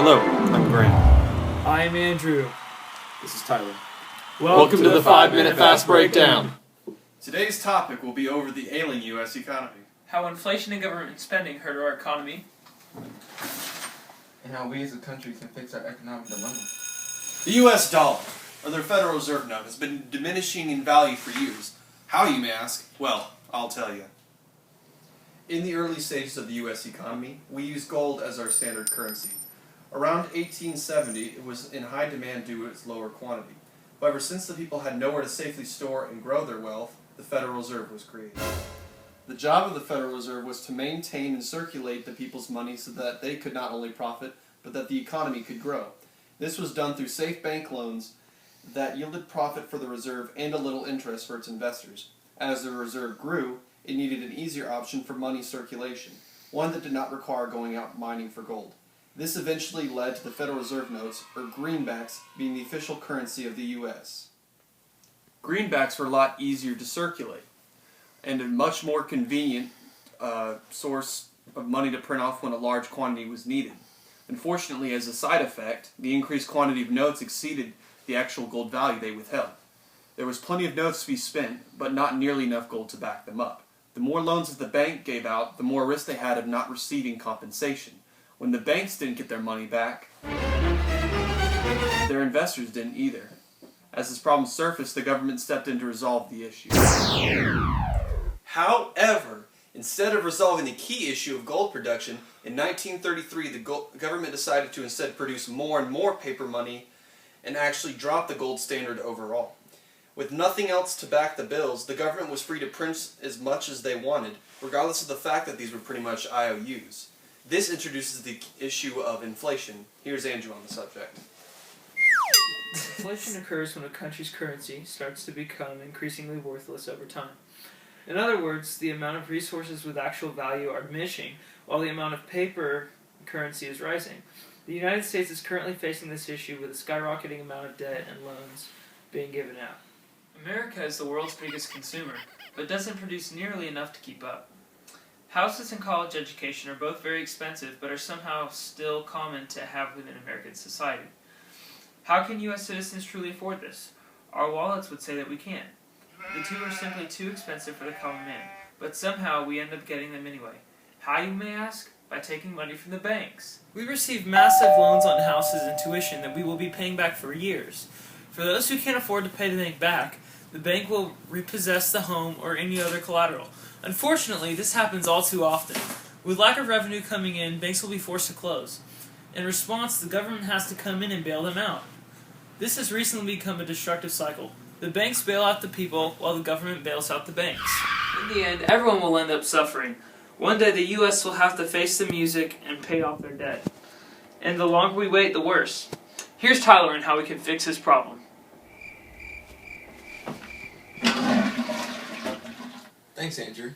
Hello, I'm Grant. I'm Andrew. This is Tyler. Welcome to the 5-Minute Fast Breakdown. Today's topic will be over the ailing U.S. economy. How inflation and government spending hurt our economy. And how we as a country can fix our economic dilemma. The U.S. dollar, or their Federal Reserve note, has been diminishing in value for years. How, you may ask? Well, I'll tell you. In the early stages of the U.S. economy, we used gold as our standard currency. Around 1870, it was in high demand due to its lower quantity. However, since the people had nowhere to safely store and grow their wealth, the Federal Reserve was created. The job of the Federal Reserve was to maintain and circulate the people's money so that they could not only profit, but that the economy could grow. This was done through safe bank loans that yielded profit for the Reserve and a little interest for its investors. As the Reserve grew, it needed an easier option for money circulation, one that did not require going out mining for gold. This eventually led to the Federal Reserve notes, or greenbacks, being the official currency of the U.S. Greenbacks were a lot easier to circulate, and a much more convenient source of money to print off when a large quantity was needed. Unfortunately, as a side effect, the increased quantity of notes exceeded the actual gold value they withheld. There was plenty of notes to be spent, but not nearly enough gold to back them up. The more loans that the bank gave out, the more risk they had of not receiving compensation. When the banks didn't get their money back, their investors didn't either. As this problem surfaced, the government stepped in to resolve the issue. However, instead of resolving the key issue of gold production, in 1933 the government decided to instead produce more and more paper money and actually drop the gold standard overall. With nothing else to back the bills, the government was free to print as much as they wanted, regardless of the fact that these were pretty much IOUs. This introduces the issue of inflation. Here's Andrew on the subject. Inflation occurs when a country's currency starts to become increasingly worthless over time. In other words, the amount of resources with actual value are diminishing, while the amount of paper currency is rising. The United States is currently facing this issue with a skyrocketing amount of debt and loans being given out. America is the world's biggest consumer, but doesn't produce nearly enough to keep up. Houses and college education are both very expensive, but are somehow still common to have within American society. How can U.S. citizens truly afford this? Our wallets would say that we can't. The two are simply too expensive for the common man, but somehow we end up getting them anyway. How, you may ask? By taking money from the banks. We receive massive loans on houses and tuition that we will be paying back for years. For those who can't afford to pay the bank back, the bank will repossess the home or any other collateral. Unfortunately, this happens all too often. With lack of revenue coming in, banks will be forced to close. In response, the government has to come in and bail them out. This has recently become a destructive cycle. The banks bail out the people, while the government bails out the banks. In the end, everyone will end up suffering. One day the U.S. will have to face the music and pay off their debt. And the longer we wait, the worse. Here's Tyler on how we can fix his problem. Thanks, Andrew.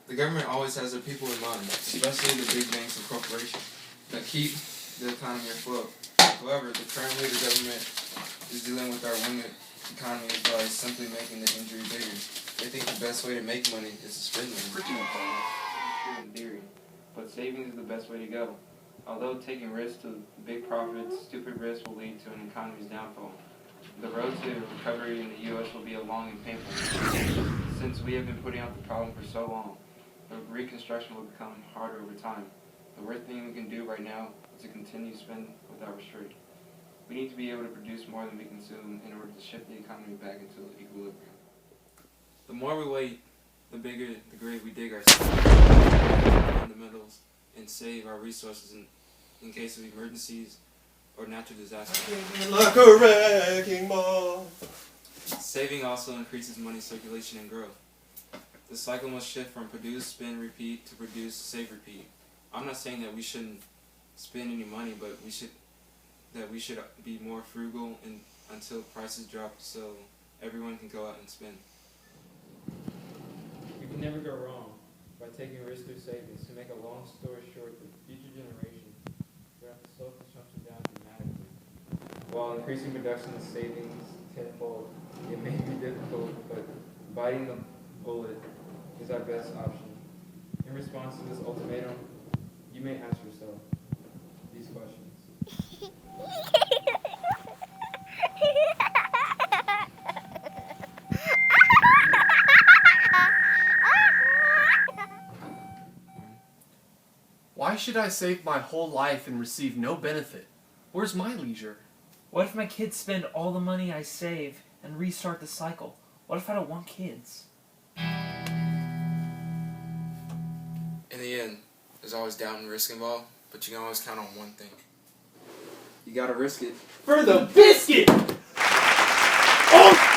The government always has their people in mind, especially the big banks and corporations that keep the economy afloat. However, currently the government is dealing with our women economy by simply making the injury bigger. They think the best way to make money is to spend money. Pretty much true in theory, but savings is the best way to go. Although taking risks to big profits, stupid risks will lead to an economy's downfall. The road to recovery in the U.S. will be a long and painful one. Since we have been putting out the problem for so long, the reconstruction will become harder over time. The worst thing we can do right now is to continue to spend without restraint. We need to be able to produce more than we consume in order to shift the economy back into equilibrium. The more we wait, the bigger the grave we dig ourselves fundamentals and save our resources in case of emergencies or natural disasters. Like a wrecking ball. Saving also increases money circulation and growth. The cycle must shift from produce, spend, repeat to produce, save, repeat. I'm not saying that we shouldn't spend any money, but we should be more frugal until prices drop so everyone can go out and spend. You can never go wrong by taking risks through savings. To make a long story short, the future generation will have to slow consumption down dramatically. While increasing production and savings tenfold, it may be difficult, but biting the bullet is our best option. In response to this ultimatum, you may ask yourself these questions. Why should I save my whole life and receive no benefit? Where's my leisure? What if my kids spend all the money I save and restart the cycle? What if I don't want kids? In the end, there's always doubt and risk involved, but you can always count on one thing. You gotta risk it. For the biscuit! Oh!